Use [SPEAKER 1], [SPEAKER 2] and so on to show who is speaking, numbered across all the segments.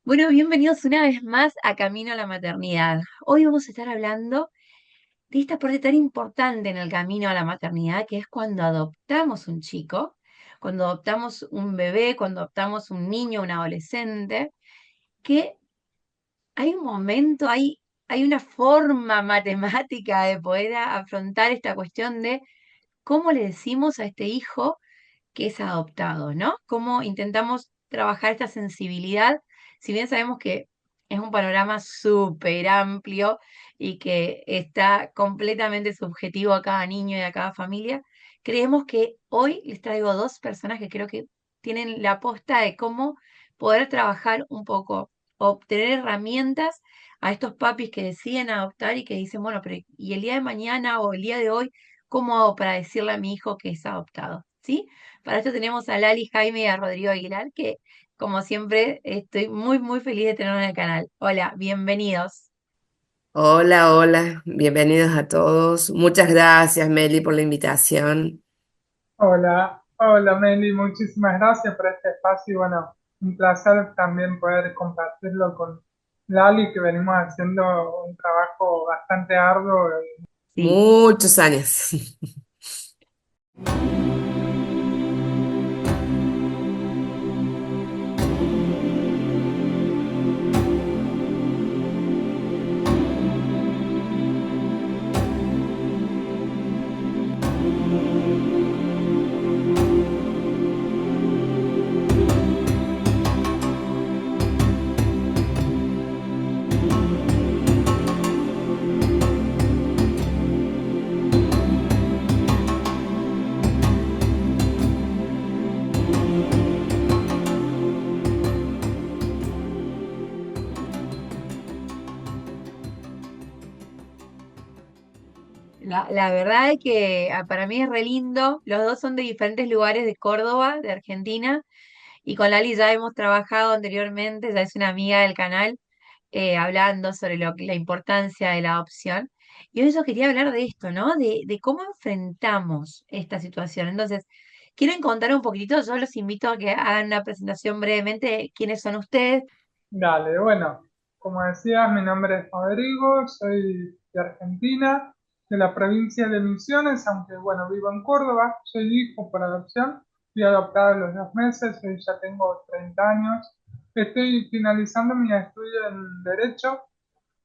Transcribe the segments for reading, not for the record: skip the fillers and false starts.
[SPEAKER 1] Bueno, bienvenidos una vez más a Camino a la Maternidad. Hoy vamos a estar hablando de esta parte tan importante en el camino a la maternidad, que es cuando adoptamos un chico, cuando adoptamos un bebé, cuando adoptamos un niño, un adolescente, que hay un momento, hay una forma matemática de poder afrontar esta cuestión de cómo le decimos a este hijo que es adoptado, ¿no? Cómo intentamos trabajar esta sensibilidad, si bien sabemos que es un panorama súper amplio y que está completamente subjetivo a cada niño y a cada familia, creemos que hoy les traigo dos personas que creo que tienen la posta de cómo poder trabajar un poco, obtener herramientas a estos papis que deciden adoptar y que dicen, bueno, pero ¿y el día de mañana o el día de hoy, cómo hago para decirle a mi hijo que es adoptado? ¿Sí? Para esto tenemos a Lali, Jaime y a Rodrigo Aguilar, que como siempre estoy muy feliz de tenerlos en el canal. Hola, bienvenidos.
[SPEAKER 2] Hola, hola, bienvenidos a todos. Muchas gracias, Meli, por la invitación.
[SPEAKER 3] Hola, hola Meli, muchísimas gracias por este espacio y bueno, un placer también poder compartirlo con Lali, que venimos haciendo un trabajo bastante arduo.
[SPEAKER 1] Sí.
[SPEAKER 2] Muchos años.
[SPEAKER 1] La verdad es que para mí es re lindo. Los dos son de diferentes lugares de Córdoba, de Argentina, y con Lali ya hemos trabajado anteriormente, ya es una amiga del canal, hablando sobre la importancia de la adopción. Y hoy yo quería hablar de esto, ¿no? De cómo enfrentamos esta situación. Entonces, quiero contar un poquitito, yo los invito a que hagan una presentación brevemente de quiénes son ustedes.
[SPEAKER 3] Dale, bueno, como decías, mi nombre es Rodrigo, soy de Argentina, de la provincia de Misiones, aunque bueno, vivo en Córdoba, soy hijo por adopción, fui adoptado a los 2 meses, hoy ya tengo 30 años, estoy finalizando mi estudio en Derecho.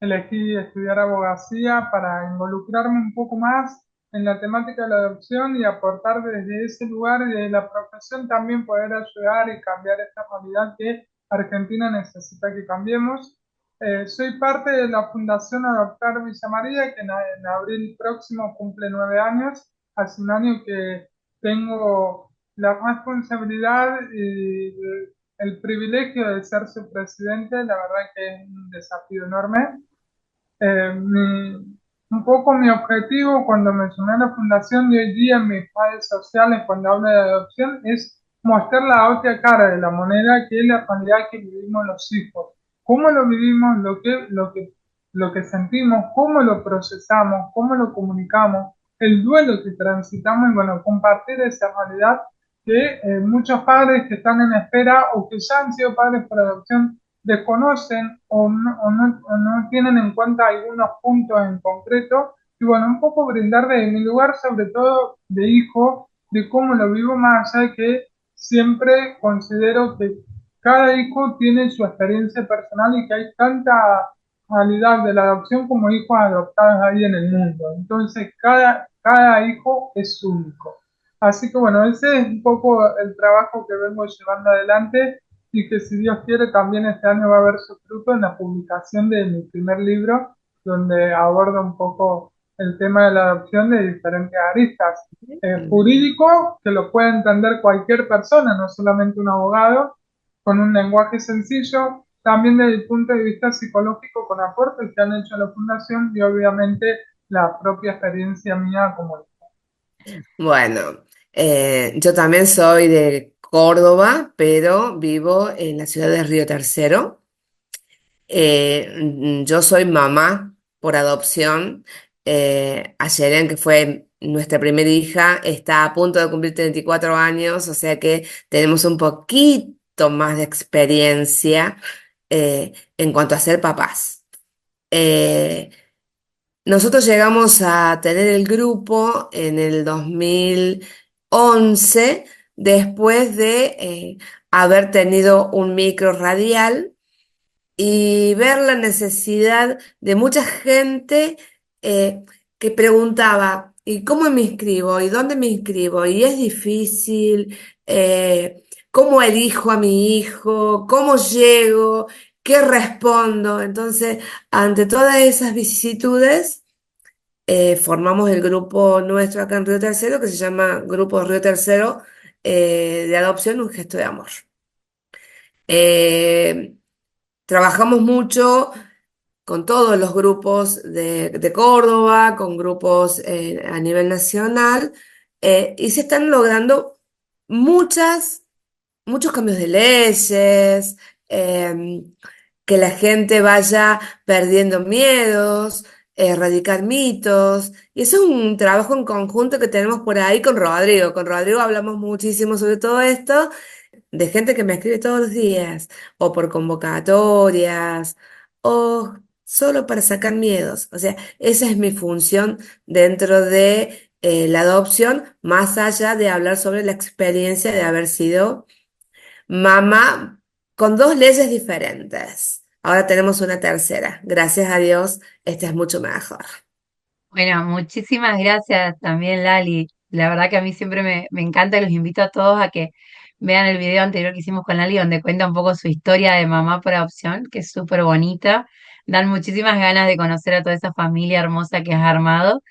[SPEAKER 3] Elegí estudiar abogacía para involucrarme un poco más en la temática de la adopción y aportar desde ese lugar y de la profesión también poder ayudar y cambiar esta realidad que Argentina necesita que cambiemos. Soy parte de la Fundación Adoptar Villa María, que en abril próximo cumple 9 años. Hace un año que tengo la responsabilidad y el privilegio de ser su presidente. La verdad que es un desafío enorme. Un poco mi objetivo cuando me sumé a la fundación y hoy día en mis redes sociales cuando hablo de adopción es mostrar la otra cara de la moneda, que es la realidad que vivimos los hijos. Cómo lo vivimos, lo que sentimos, cómo lo procesamos, cómo lo comunicamos, el duelo que transitamos y bueno, compartir esa realidad que muchos padres que están en espera o que ya han sido padres por adopción desconocen o no tienen en cuenta algunos puntos en concreto. Y bueno, un poco brindar de mi lugar, sobre todo de hijo, de cómo lo vivo, más allá de que siempre considero que cada hijo tiene su experiencia personal y que hay tanta calidad de la adopción como hijos adoptados ahí en el mundo. Entonces, cada hijo es único. Así que bueno, ese es un poco el trabajo que vengo llevando adelante y que si Dios quiere también este año va a haber su fruto en la publicación de mi primer libro, donde abordo un poco el tema de la adopción de diferentes aristas. Jurídico, que lo puede entender cualquier persona, no solamente un abogado, con un lenguaje sencillo, también desde el punto de vista psicológico con aportes que han hecho la fundación y obviamente la propia experiencia mía como hijo.
[SPEAKER 2] Bueno, yo también soy de Córdoba, pero vivo en la ciudad de Río Tercero. Yo soy mamá por adopción. Ayelen, que fue nuestra primera hija, está a punto de cumplir 34 años, o sea que tenemos un poquito más de experiencia en cuanto a ser papás. Eh, Nosotros llegamos a tener el grupo en el 2011, después de haber tenido un micro radial y ver la necesidad de mucha gente eh, que preguntaba, ¿y cómo me inscribo? ¿Y dónde me inscribo? Y es difícil, ¿cómo elijo a mi hijo? ¿Cómo llego? ¿Qué respondo? Entonces, ante todas esas vicisitudes, formamos el grupo nuestro acá en Río Tercero, que se llama Grupo Río Tercero de Adopción, un gesto de amor. Eh, Trabajamos mucho con todos los grupos de Córdoba, con grupos a nivel nacional, y se están logrando muchas, muchos cambios de leyes, que la gente vaya perdiendo miedos, erradicar mitos, y eso es un trabajo en conjunto que tenemos por ahí con Rodrigo. Con Rodrigo hablamos muchísimo sobre todo esto de gente que me escribe todos los días, o por convocatorias, o solo para sacar miedos. O sea, esa es mi función dentro de la adopción, más allá de hablar sobre la experiencia de haber sido mamá con dos leyes diferentes. Ahora tenemos una tercera. Gracias a Dios, esta es mucho mejor.
[SPEAKER 1] Bueno, muchísimas gracias también, Lali. La verdad que a mí siempre me encanta y los invito a todos a que vean el video anterior que hicimos con Lali, donde cuenta un poco su historia de mamá por adopción, que es súper bonita. Dan muchísimas ganas de conocer a toda esa familia hermosa que has armado.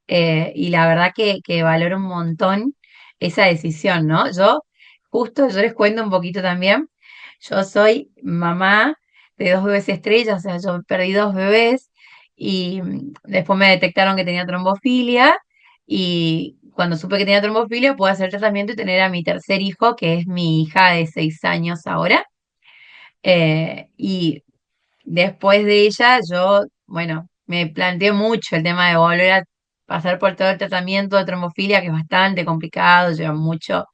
[SPEAKER 1] Y la verdad que valoro un montón esa decisión, ¿no? Yo les cuento un poquito también. Yo soy mamá de dos bebés estrellas, o sea, yo perdí dos bebés y después me detectaron que tenía trombofilia y cuando supe que tenía trombofilia pude hacer tratamiento y tener a mi tercer hijo, que es mi hija de 6 años ahora. Y después de ella, yo, bueno, me planteé mucho el tema de volver a pasar por todo el tratamiento de trombofilia, que es bastante complicado, lleva mucho,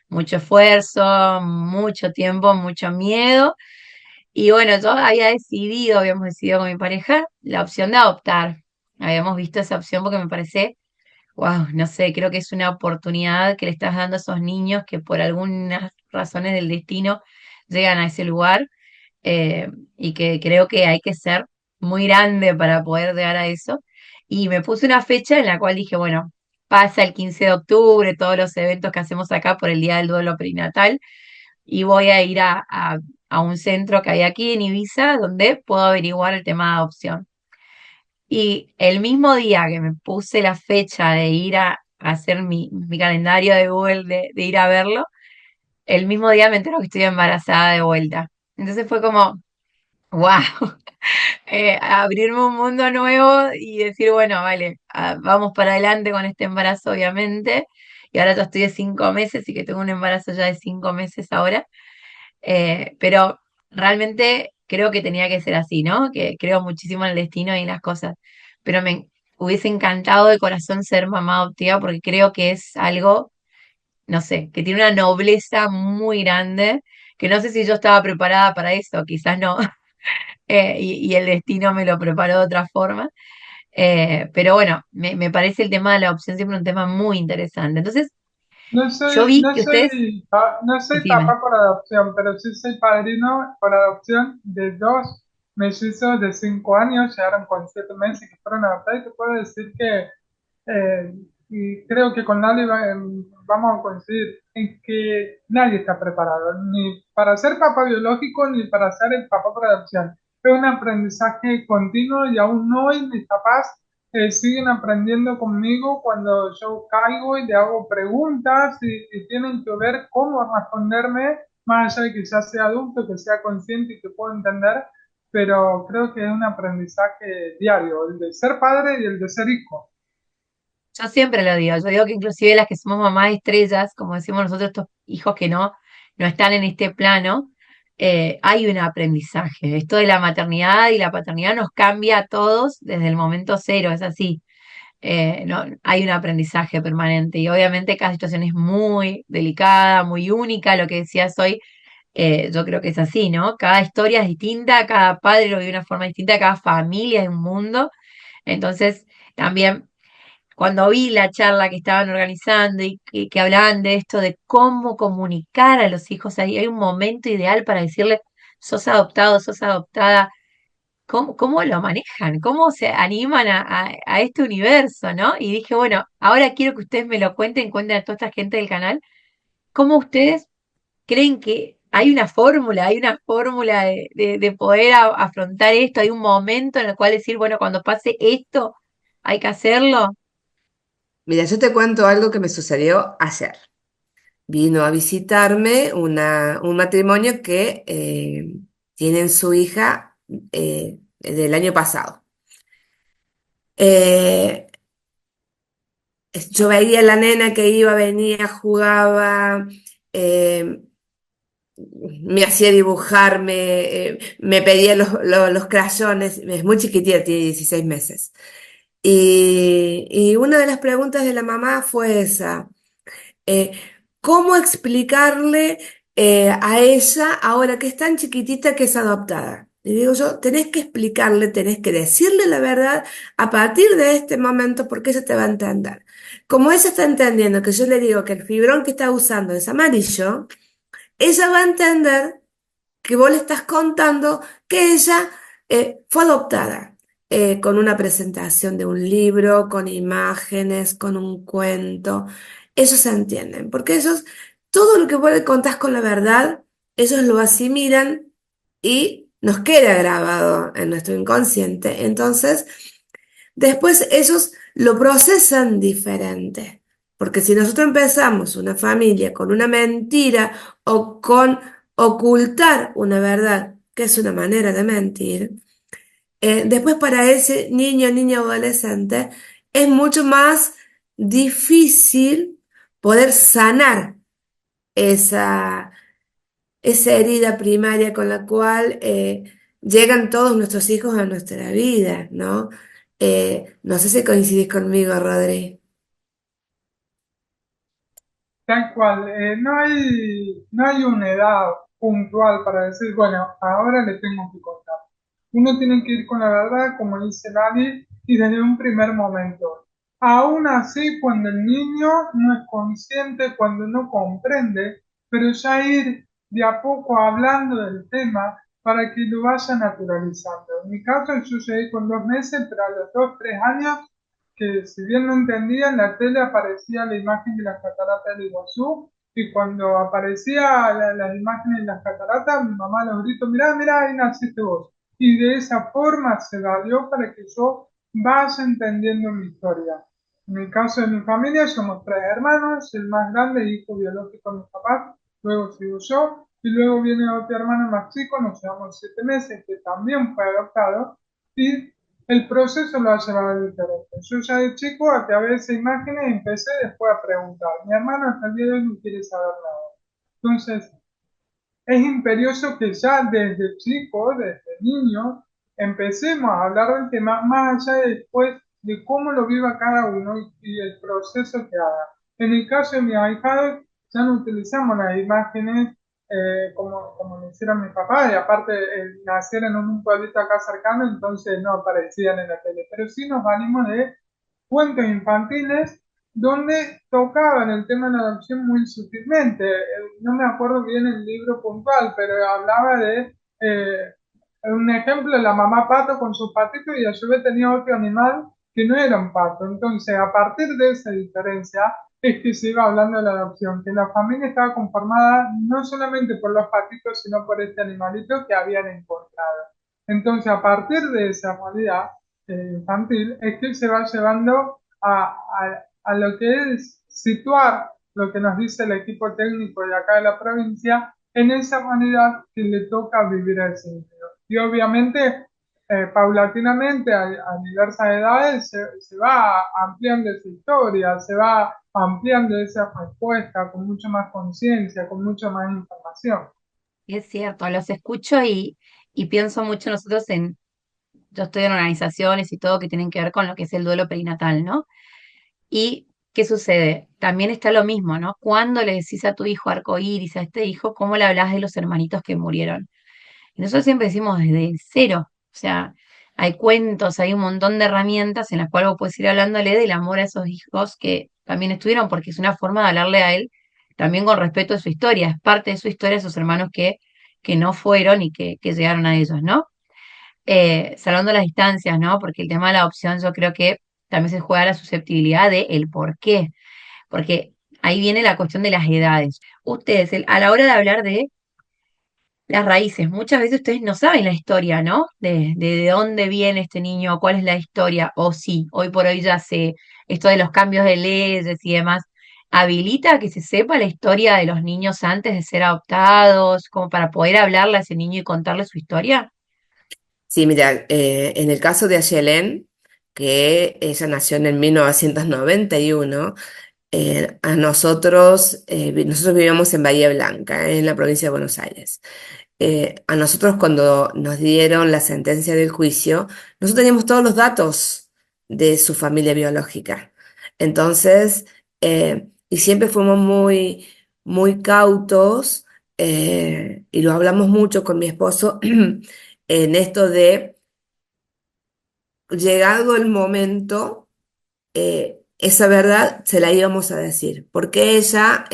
[SPEAKER 1] mucho esfuerzo, mucho tiempo, mucho miedo. Y bueno, habíamos decidido con mi pareja la opción de adoptar. Habíamos visto esa opción porque me parece, wow, no sé, creo que es una oportunidad que le estás dando a esos niños que por algunas razones del destino llegan a ese lugar, eh, y que creo que hay que ser muy grande para poder llegar a eso. Y me puse una fecha en la cual dije, bueno, pasa el 15 de octubre, todos los eventos que hacemos acá por el Día del Duelo Perinatal, y voy a ir a un centro que hay aquí en Ibiza donde puedo averiguar el tema de adopción. Y el mismo día que me puse la fecha de ir a hacer mi calendario de Google de ir a verlo, el mismo día me entero que estoy embarazada de vuelta. Entonces fue como, wow, abrirme un mundo nuevo y decir, bueno, vale, vamos para adelante con este embarazo, obviamente. Y ahora ya estoy de 5 meses y que tengo un embarazo ya de 5 meses ahora. Pero realmente creo que tenía que ser así, ¿no? Que creo muchísimo en el destino y en las cosas. Pero me hubiese encantado de corazón ser mamá adoptiva porque creo que es algo, no sé, que tiene una nobleza muy grande, que no sé si yo estaba preparada para eso, quizás no, y el destino me lo preparó de otra forma. Pero bueno, me parece el tema de la adopción siempre un tema muy interesante. Entonces,
[SPEAKER 3] No
[SPEAKER 1] yo
[SPEAKER 3] soy,
[SPEAKER 1] vi
[SPEAKER 3] no
[SPEAKER 1] que ustedes,
[SPEAKER 3] soy, no soy
[SPEAKER 1] decime.
[SPEAKER 3] papá por adopción, pero sí soy padrino por adopción de dos mellizos de 5 años, llegaron con 7 meses que fueron adoptados y te puedo decir que, y creo que con Lali vamos a coincidir en que nadie está preparado, ni para ser papá biológico ni para ser el papá por adopción. Es un aprendizaje continuo y aún hoy mis papás siguen aprendiendo conmigo cuando yo caigo y le hago preguntas y tienen que ver cómo responderme, más allá de que ya sea adulto, que sea consciente y que pueda entender, pero creo que es un aprendizaje diario, el de ser padre y el de ser hijo.
[SPEAKER 1] Yo siempre lo digo, yo digo que inclusive las que somos mamás estrellas, como decimos nosotros, estos hijos que no están en este plano, hay un aprendizaje. Esto de la maternidad y la paternidad nos cambia a todos desde el momento cero, es así. No, hay un aprendizaje permanente y obviamente cada situación es muy delicada, muy única, lo que decías hoy, Yo creo que es así, ¿no? Cada historia es distinta, cada padre lo vive de una forma distinta, cada familia es un mundo. Entonces, también cuando vi la charla que estaban organizando y que hablaban de esto, de cómo comunicar a los hijos, ahí hay un momento ideal para decirle, sos adoptado, sos adoptada, cómo lo manejan, cómo se animan a este universo, ¿no? Y dije, bueno, ahora quiero que ustedes me lo cuenten a toda esta gente del canal, cómo ustedes creen que hay una fórmula de poder afrontar esto, hay un momento en el cual decir, bueno, cuando pase esto, hay que hacerlo.
[SPEAKER 2] Mira, yo te cuento algo que me sucedió ayer. Vino a visitarme un matrimonio que tienen su hija del año pasado. Eh, yo veía a la nena que iba, venía, jugaba, eh, me hacía dibujar, me pedía los crayones, es muy chiquitita, tiene 16 meses. Y una de las preguntas de la mamá fue esa. eh, ¿Cómo explicarle a ella, ahora que es tan chiquitita, que es adoptada? Y digo yo, tenés que explicarle, tenés que decirle la verdad a partir de este momento porque ella te va a entender. Como ella está entendiendo que yo le digo que el fibrón que está usando es amarillo, ella va a entender que vos le estás contando que ella fue adoptada, con una presentación de un libro, con imágenes, con un cuento. Ellos se entienden, porque ellos, todo lo que vos le contás con la verdad, ellos lo asimilan y nos queda grabado en nuestro inconsciente. Entonces, después ellos lo procesan diferente. Porque si nosotros empezamos una familia con una mentira o con ocultar una verdad, que es una manera de mentir, después para ese niño, niña o adolescente es mucho más difícil poder sanar esa, esa herida primaria con la cual llegan todos nuestros hijos a nuestra vida, ¿no? No sé si coincidís conmigo, Rodri.
[SPEAKER 3] Tal cual, no hay una edad puntual para decir, bueno, ahora le tengo que contar. Uno tiene que ir con la verdad, como dice Lali, y desde un primer momento. Aún así, cuando el niño no es consciente, cuando no comprende, pero ya ir de a poco hablando del tema para que lo vaya naturalizando. En mi caso, yo llegué con 2 meses, pero a los 2, 3 años que si bien no entendía, en la tele aparecía la imagen de las cataratas del Iguazú y cuando aparecía las imágenes de las cataratas, mi mamá los gritó, mirá, mirá, ahí naciste vos. Y de esa forma se valió para que yo vaya entendiendo mi historia. En el caso de mi familia somos 3 hermanos, el más grande, hijo biológico de mis papás, luego sigo yo, y luego viene otro hermano más chico, nos llevamos 7 meses, que también fue adoptado, y el proceso lo ha llevado diferente. Yo ya de chico a través de esas imágenes empecé después a preguntar. Mi hermano hasta el día de hoy no quiere saber nada. Entonces, es imperioso que ya desde chico, desde niño, empecemos a hablar del tema más allá de después de cómo lo viva cada uno y el proceso que haga. En el caso de mi ahijado, ya no utilizamos las imágenes como lo hicieron mi papá, y aparte nacieron en un pueblito acá cercano, entonces no aparecían en la tele, pero sí nos valimos de cuentos infantiles donde tocaban el tema de la adopción muy sutilmente. No me acuerdo bien el libro puntual, pero hablaba de un ejemplo, la mamá pato con sus patitos y a su vez tenía otro animal que no era un pato. Entonces, a partir de esa diferencia, es que se iba hablando de la adopción, que la familia estaba conformada no solamente por los patitos, sino por este animalito que habían encontrado. Entonces, a partir de esa realidad infantil, es que se va llevando a lo que es situar lo que nos dice el equipo técnico de acá de la provincia en esa humanidad que le toca vivir a ese niño. Y obviamente, paulatinamente, a diversas edades, se va ampliando esa historia, se va ampliando esa respuesta con mucha más conciencia, con mucha más información.
[SPEAKER 1] Es cierto, los escucho y pienso mucho nosotros yo estoy en organizaciones y todo que tienen que ver con lo que es el duelo perinatal, ¿no? Y ¿qué sucede? También está lo mismo, ¿no? Cuando le decís a tu hijo arcoíris, a este hijo, ¿cómo le hablas de los hermanitos que murieron? Y nosotros siempre decimos desde cero. O sea, hay cuentos, hay un montón de herramientas en las cuales vos puedes ir hablándole del amor a esos hijos que también estuvieron, porque es una forma de hablarle a él también con respeto a su historia. Es parte de su historia, esos hermanos que no fueron y que llegaron a ellos, ¿no? Salvando las distancias, ¿no? Porque el tema de la adopción yo creo que también se juega la susceptibilidad de el por qué, porque ahí viene la cuestión de las edades. Ustedes, a la hora de hablar de las raíces, muchas veces ustedes no saben la historia, ¿no? De dónde viene este niño, cuál es la historia, o sí, hoy por hoy ya sé esto de los cambios de leyes y demás. ¿Habilita que se sepa la historia de los niños antes de ser adoptados, como para poder hablarle a ese niño y contarle su historia?
[SPEAKER 2] Sí, mira, en el caso de Ayelen, que ella nació en el 1991, a nosotros, nosotros vivíamos en Bahía Blanca, en la provincia de Buenos Aires. A nosotros cuando nos dieron la sentencia del juicio, nosotros teníamos todos los datos de su familia biológica. Entonces, y siempre fuimos muy, muy cautos, y lo hablamos mucho con mi esposo en esto de, llegado el momento, esa verdad se la íbamos a decir, porque ella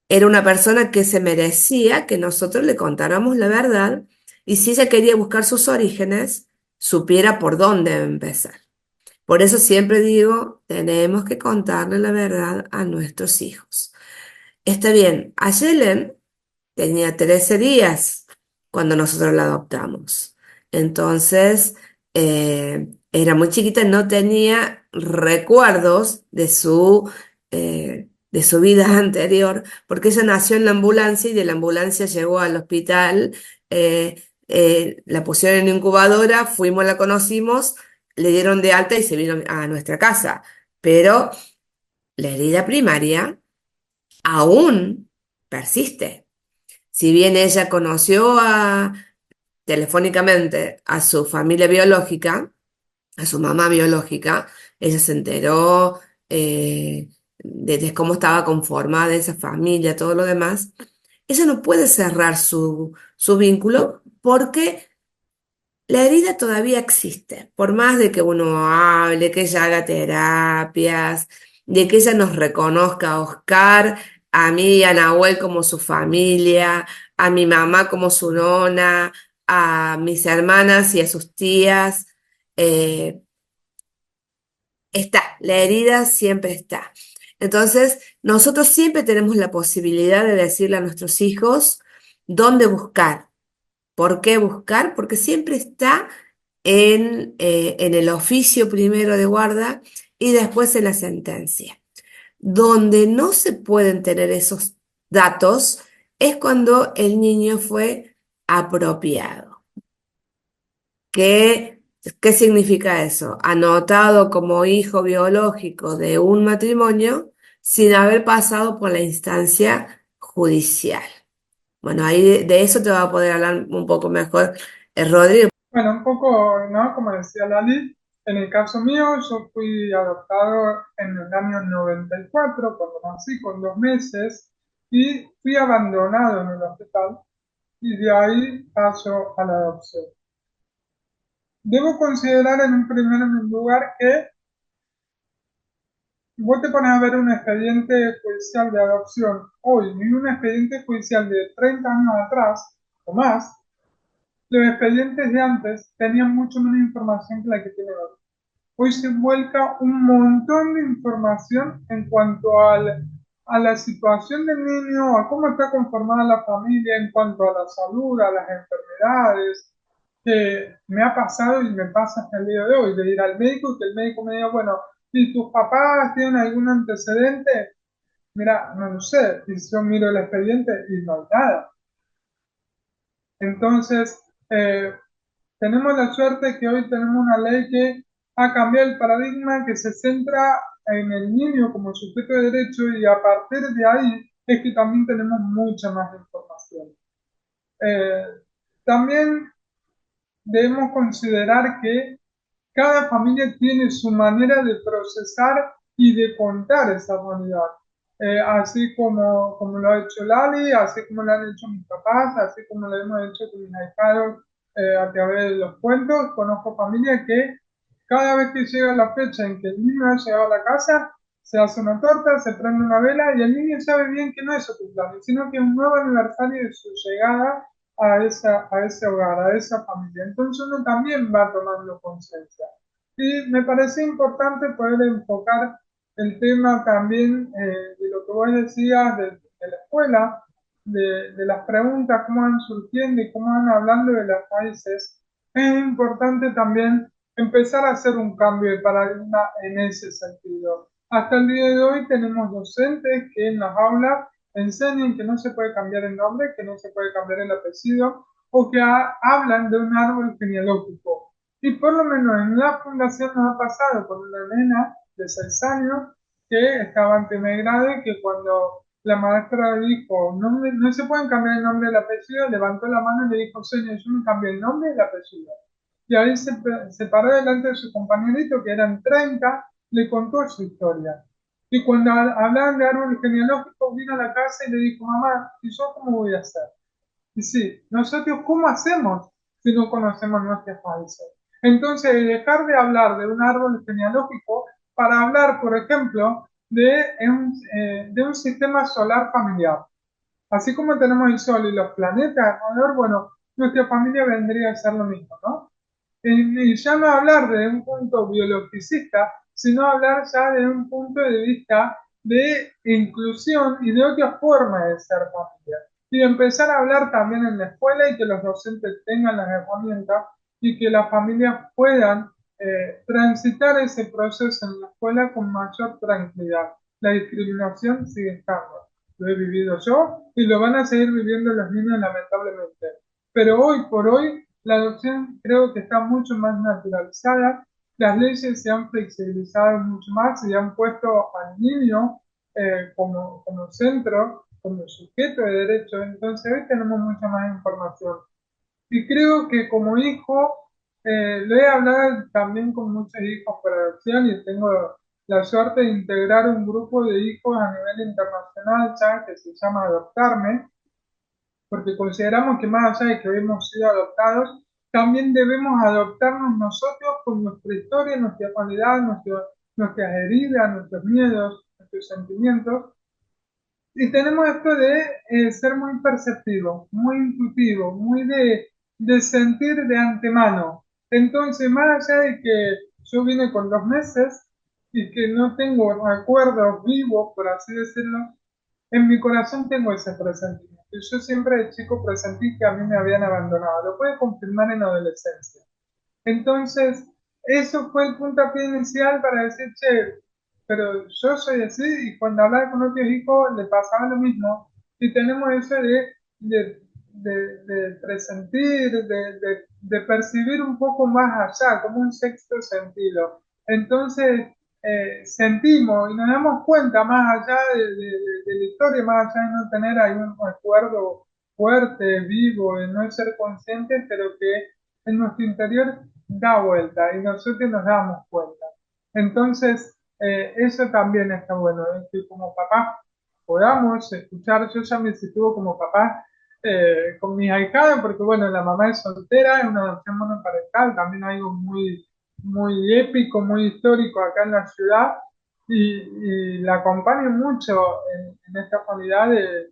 [SPEAKER 2] era una persona que se merecía que nosotros le contáramos la verdad y si ella quería buscar sus orígenes, supiera por dónde empezar. Por eso siempre digo, tenemos que contarle la verdad a nuestros hijos. Está bien, Ayelen tenía 13 días cuando nosotros la adoptamos. Entonces, era muy chiquita, no tenía recuerdos de su vida anterior, porque ella nació en la ambulancia y de la ambulancia llegó al hospital, la pusieron en incubadora, fuimos, la conocimos, le dieron de alta y se vino a nuestra casa. Pero la herida primaria aún persiste. Si bien ella conoció telefónicamente a su familia biológica, a su mamá biológica, ella se enteró de cómo estaba conformada esa familia, todo lo demás. Ella no puede cerrar su vínculo porque la herida todavía existe, por más de que uno hable, que ella haga terapias, de que ella nos reconozca a Oscar, a mí y a Nahuel como su familia, a mi mamá como su nona, a mis hermanas y a sus tías. eh, la herida siempre está. Entonces, nosotros siempre tenemos la posibilidad de decirle a nuestros hijos dónde buscar. ¿Por qué buscar? Porque siempre está en el oficio primero de guarda y después en la sentencia. Donde no se pueden tener esos datos es cuando el niño fue apropiado. ¿Qué, qué significa eso? Anotado como hijo biológico de un matrimonio sin haber pasado por la instancia judicial. Bueno, ahí de eso te va a poder hablar un poco mejor Rodrigo.
[SPEAKER 3] Bueno, un poco, ¿no? Como decía Lali, en el caso mío, yo fui adoptado en el año 94, cuando nací con 2 meses, y fui abandonado en el hospital, y de ahí paso a la adopción. Debo considerar en un primer lugar que vos te pones a ver un expediente judicial de adopción hoy y un expediente judicial de 30 años atrás o más. Los expedientes de antes tenían mucho menos información que la que tienen hoy. Hoy se vuelca un montón de información en cuanto a la situación del niño, a cómo está conformada la familia, en cuanto a la salud, a las enfermedades, que me ha pasado y me pasa hasta el día de hoy, de ir al médico y que el médico me diga, bueno, si tus papás tienen algún antecedente, mira, no lo sé, y yo miro el expediente y no hay nada. Entonces, tenemos la suerte que hoy tenemos una ley que ha cambiado el paradigma, que se centra en el niño como sujeto de derecho y a partir de ahí es que también tenemos mucha más información. Eh, También debemos considerar que cada familia tiene su manera de procesar y de contar esa realidad. Así como lo ha hecho Lali, así como lo han hecho mis papás, así como lo hemos hecho con mis ahijados a través de los cuentos. Conozco familias que cada vez que llega la fecha en que el niño ha llegado a la casa, se hace una torta, se prende una vela y el niño sabe bien que no es su cumpleaños, sino que es un nuevo aniversario de su llegada a ese hogar, a esa familia. Entonces uno también va tomando conciencia. Y me parece importante poder enfocar el tema también de lo que vos decías de la escuela, de las preguntas, cómo van surgiendo y cómo van hablando de las países. Es importante también empezar a hacer un cambio de paradigma en ese sentido. Hasta el día de hoy tenemos docentes que en las aulas enseñan que no se puede cambiar el nombre, que no se puede cambiar el apellido o que hablan de un árbol genealógico. Y por lo menos en la fundación nos ha pasado con una nena de 6 años que estaba ante grade, que cuando la maestra dijo, no, no se pueden cambiar el nombre y el apellido, levantó la mano y le dijo, señor, yo me cambié el nombre y el apellido. Y ahí se paró delante de su compañerito, que eran 30, le contó su historia. Y cuando hablaban de árbol genealógico, vino a la casa y le dijo, mamá, ¿y yo cómo voy a hacer? Y sí, nosotros, ¿cómo hacemos si no conocemos nuestras raíces? Entonces, dejar de hablar de un árbol genealógico para hablar, por ejemplo, de un sistema solar familiar. Así como tenemos el Sol y los planetas alrededor, bueno, nuestra familia vendría a ser lo mismo, ¿no? Y ya no hablar de un punto biologicista, sino hablar ya de un punto de vista de inclusión y de otra forma de ser familia. Y empezar a hablar también en la escuela y que los docentes tengan las herramientas y que las familias puedan transitar ese proceso en la escuela con mayor tranquilidad. La discriminación sigue estando. Lo he vivido yo y lo van a seguir viviendo los niños lamentablemente. Pero hoy por hoy la adopción creo que está mucho más naturalizada, las leyes se han flexibilizado mucho más y han puesto al niño como centro, como sujeto de derecho, entonces hoy tenemos mucha más información. Y creo que como hijo, lo he hablado también con muchos hijos por adopción y tengo la suerte de integrar un grupo de hijos a nivel internacional ya que se llama Adoptarme, porque consideramos que más allá de que hemos sido adoptados, también debemos adoptarnos nosotros con nuestra historia, nuestra cualidad, nuestras heridas, nuestros miedos, nuestros sentimientos. Y tenemos esto de ser muy perceptivo, muy intuitivo, muy de sentir de antemano. Entonces, más allá de que yo vine con 2 meses y que no tengo recuerdos vivos, por así decirlo, en mi corazón tengo ese presentimiento. Yo siempre de chico presentí que a mí me habían abandonado. Lo puede confirmar en la adolescencia. Entonces, eso fue el puntapié inicial para decir, che, pero yo soy así y cuando hablaba con otros hijos le pasaba lo mismo. Y tenemos eso de presentir, de percibir un poco más allá, como un sexto sentido. Entonces, sentimos y nos damos cuenta más allá de la historia, más allá de no tener ahí un recuerdo fuerte, vivo, de no ser consciente, pero que en nuestro interior da vuelta y nosotros nos damos cuenta. Entonces, eso también está bueno, es que como papás podamos escuchar, yo ya me sitúo como papá con mis ahijados, porque bueno, la mamá es soltera, es una adopción monoparental, también algo muy épico, muy histórico acá en la ciudad, y la acompaño mucho en esta cualidad de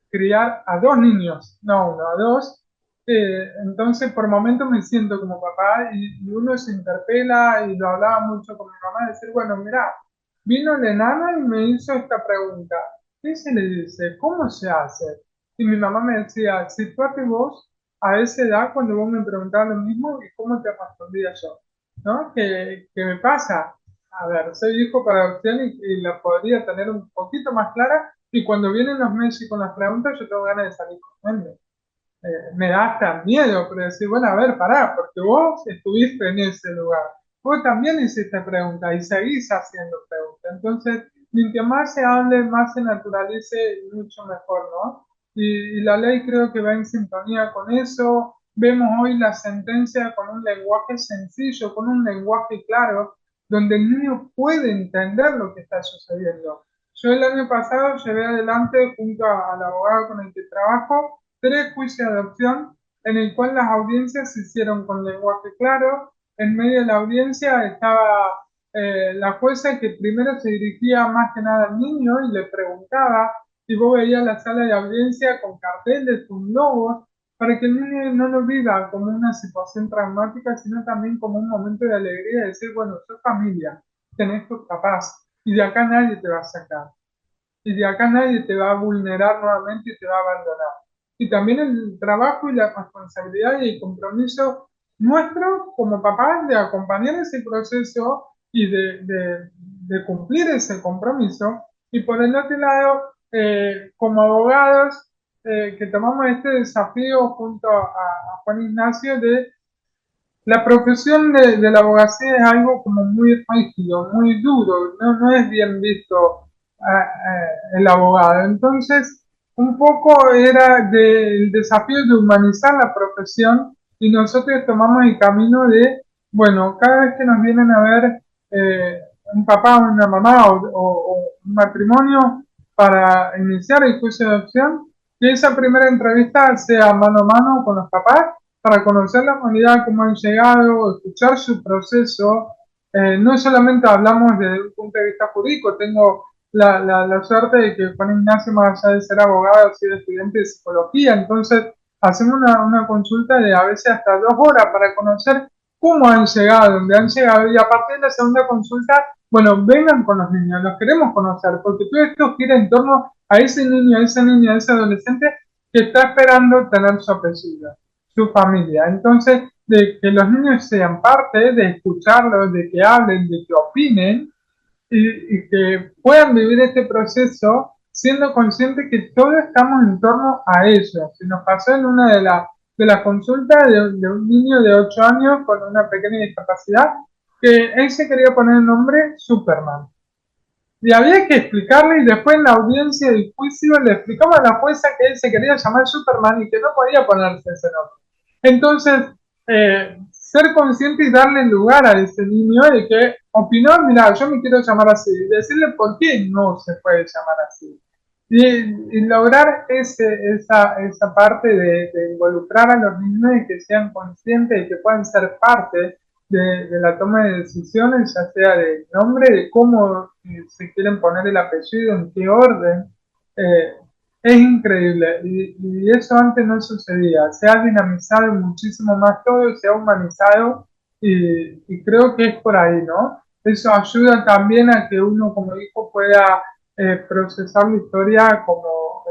[SPEAKER 3] criar a 2 niños, no uno, a dos. Entonces, por momentos me siento como papá y uno se interpela y lo hablaba mucho con mi mamá, decir, bueno, mira, vino la enana y me hizo esta pregunta. ¿Qué se le dice? ¿Cómo se hace? Y mi mamá me decía, situate vos a esa edad cuando vos me preguntabas lo mismo y cómo te respondía yo. ¿No? ¿Qué me pasa? A ver, soy hijo para adopción y la podría tener un poquito más clara y cuando vienen los meses con las preguntas yo tengo ganas de salir corriendo. Me da hasta miedo, pero decir, bueno, a ver, pará, porque vos estuviste en ese lugar. Vos también hiciste preguntas y seguís haciendo preguntas. Entonces, mientras más se hable, más se naturalice, mucho mejor, ¿no? Y la ley creo que va en sintonía con eso. Vemos hoy la sentencia con un lenguaje sencillo, con un lenguaje claro. donde el niño puede entender lo que está sucediendo. Yo el año pasado llevé adelante, junto al abogado con el que trabajo, 3 juicios de adopción en el cual las audiencias se hicieron con lenguaje claro. En medio de la audiencia estaba la jueza, que primero se dirigía más que nada al niño y le preguntaba, y vos veías la sala de audiencia con carteles, con logos, para que el niño no lo viva como una situación traumática, sino también como un momento de alegría, de decir, bueno, sos familia, tenés tus papás, y de acá nadie te va a sacar, y de acá nadie te va a vulnerar nuevamente y te va a abandonar. Y también el trabajo y la responsabilidad y el compromiso nuestro como papás de acompañar ese proceso y de cumplir ese compromiso. Y por el otro lado, como abogados, que tomamos este desafío junto a Juan Ignacio de la profesión de la abogacía. Es algo como muy rígido, muy duro, no es bien visto el abogado. Entonces, un poco era del desafío de humanizar la profesión, y nosotros tomamos el camino de, bueno, cada vez que nos vienen a ver un papá o una mamá o un matrimonio para iniciar el juicio de adopción, que esa primera entrevista sea mano a mano con los papás para conocer la comunidad, cómo han llegado, escuchar su proceso. No solamente hablamos desde un punto de vista jurídico. Tengo la suerte de que Juan Ignacio, más allá de ser abogado, ha sido estudiante de psicología. Entonces hacemos una consulta de a veces hasta 2 horas para conocer cómo han llegado, dónde han llegado, y a partir de la segunda consulta, bueno, vengan con los niños, los queremos conocer, porque todo esto gira en torno a ese niño, a esa niña, a ese adolescente que está esperando tener su apellido, su familia. Entonces, de que los niños sean parte, de escucharlos, de que hablen, de que opinen, y que puedan vivir este proceso siendo conscientes que todos estamos en torno a eso. Se nos pasó en una de las consultas de un niño de 8 años con una pequeña discapacidad, que él se quería poner el nombre Superman. Y había que explicarle, y después en la audiencia del juicio le explicaba a la jueza que él se quería llamar Superman y que no podía ponerse ese nombre. Entonces, ser consciente y darle lugar a ese niño de que opinó, mira, yo me quiero llamar así, y decirle por qué no se puede llamar así. Y lograr esa parte de involucrar a los niños y que sean conscientes y que puedan ser parte de la toma de decisiones, ya sea de nombre, de cómo se quieren poner el apellido, en qué orden. Eh, es increíble, y eso antes no sucedía. Se ha dinamizado muchísimo más todo, se ha humanizado, y creo que es por ahí, ¿no? Eso ayuda también a que uno como hijo pueda procesar la historia como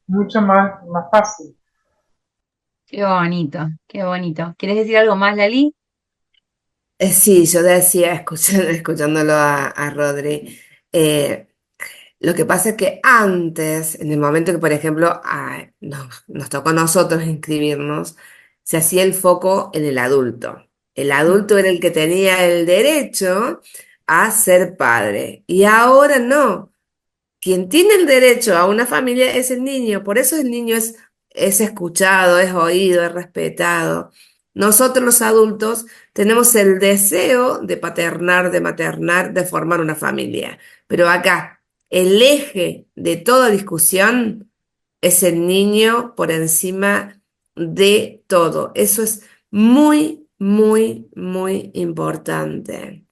[SPEAKER 3] mucho más fácil.
[SPEAKER 1] Qué bonito, qué bonito. ¿Quieres decir algo más, Lali?
[SPEAKER 2] Sí, yo decía, escuchándolo a Rodri, eh, lo que pasa es que antes, en el momento que, por ejemplo, nos tocó a nosotros inscribirnos, se hacía el foco en el adulto. El adulto era el que tenía el derecho a ser padre. Y ahora no. Quien tiene el derecho a una familia es el niño. Por eso el niño es escuchado, es oído, es respetado. Nosotros los adultos tenemos el deseo de paternar, de maternar, de formar una familia. Pero acá, el eje de toda discusión es el niño por encima de todo. Eso es muy, muy, muy importante.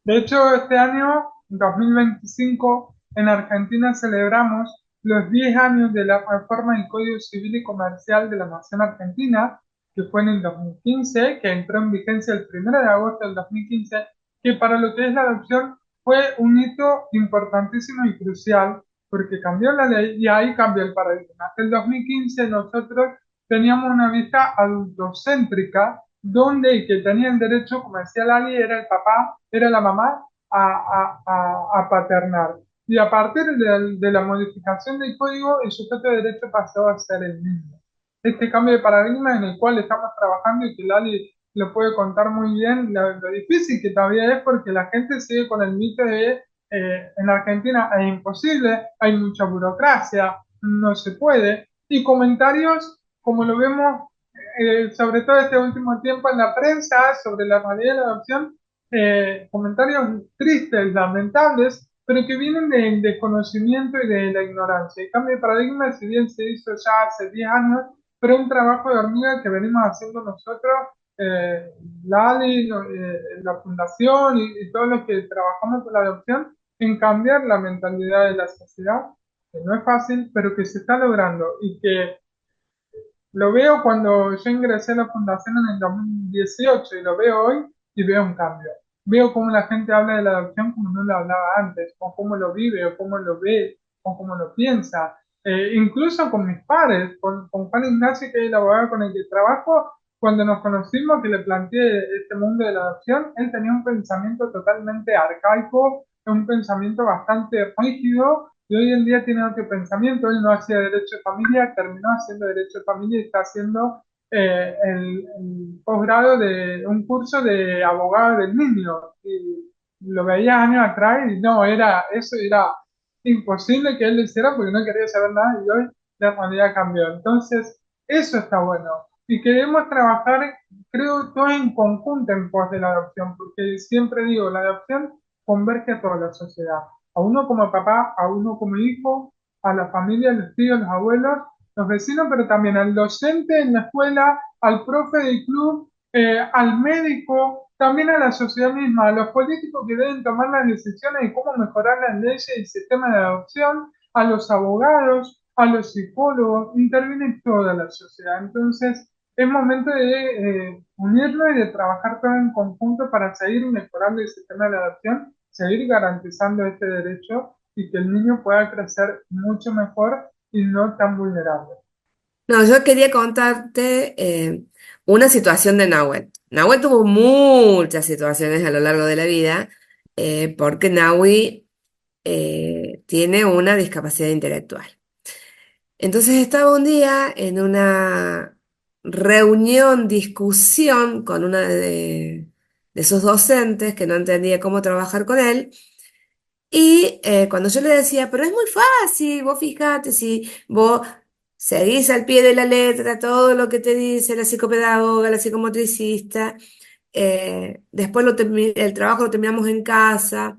[SPEAKER 3] De hecho, este año, 2025, en Argentina celebramos los 10 años de la reforma del Código Civil y Comercial de la Nación Argentina, que fue en el 2015, que entró en vigencia el 1 de agosto del 2015, que para lo que es la adopción fue un hito importantísimo y crucial, porque cambió la ley y ahí cambió el paradigma. Hasta el 2015 nosotros teníamos una vista adultocéntrica, donde el que tenía el derecho, como decía Lali, era el papá, era la mamá, a paternar. Y a partir de la modificación del código, el sujeto de derecho pasó a ser el niño. Este cambio de paradigma en el cual estamos trabajando, y que Lali lo puede contar muy bien, lo difícil que todavía es, porque la gente sigue con el mito de en Argentina es imposible, hay mucha burocracia, no se puede, y comentarios como lo vemos sobre todo este último tiempo en la prensa sobre la realidad de la adopción, comentarios tristes, lamentables, pero que vienen del desconocimiento y de la ignorancia. El cambio de paradigma, si bien se hizo ya hace 10 años, pero es un trabajo de hormiga que venimos haciendo nosotros, Lali, la fundación y todos los que trabajamos con la adopción, en cambiar la mentalidad de la sociedad, que no es fácil, pero que se está logrando y que lo veo cuando yo ingresé a la fundación en el 2018 y lo veo hoy y veo un cambio. Veo cómo la gente habla de la adopción como no lo hablaba antes, o cómo lo vive, o cómo lo ve, o cómo lo piensa. Incluso con mis padres, con Juan Ignacio, que es el abogado con el que trabajo, cuando nos conocimos, que le planteé este mundo de la adopción, él tenía un pensamiento totalmente arcaico, un pensamiento bastante rígido, y hoy en día tiene otro pensamiento. Él no hacía derecho de familia, terminó haciendo derecho de familia y está haciendo el posgrado de un curso de abogado del niño. Y lo veía años atrás y no, eso era imposible que él lo hiciera porque no quería saber nada y hoy la realidad cambió. Entonces, eso está bueno. Y queremos trabajar, creo, todo en conjunto en pos de la adopción, porque siempre digo, la adopción converge a toda la sociedad, a uno como papá, a uno como hijo, a la familia, a los tíos, los abuelos, los vecinos, pero también al docente en la escuela, al profe del club, al médico, también a la sociedad misma, a los políticos que deben tomar las decisiones de cómo mejorar las leyes y el sistema de adopción, a los abogados, a los psicólogos, interviene toda la sociedad. Entonces, es momento de unirnos y de trabajar todo en conjunto para seguir mejorando el sistema de la adopción, seguir garantizando este derecho y que el niño pueda crecer mucho mejor y no tan vulnerable.
[SPEAKER 2] No, yo quería contarte una situación de Nahuel. Nahuel tuvo muchas situaciones a lo largo de la vida porque Nahui tiene una discapacidad intelectual. Entonces estaba un día en una reunión, discusión con una de sus docentes que no entendía cómo trabajar con él. Y cuando yo le decía, pero es muy fácil, vos fíjate, si vos seguís al pie de la letra todo lo que te dice la psicopedagoga, la psicomotricista, después el trabajo lo terminamos en casa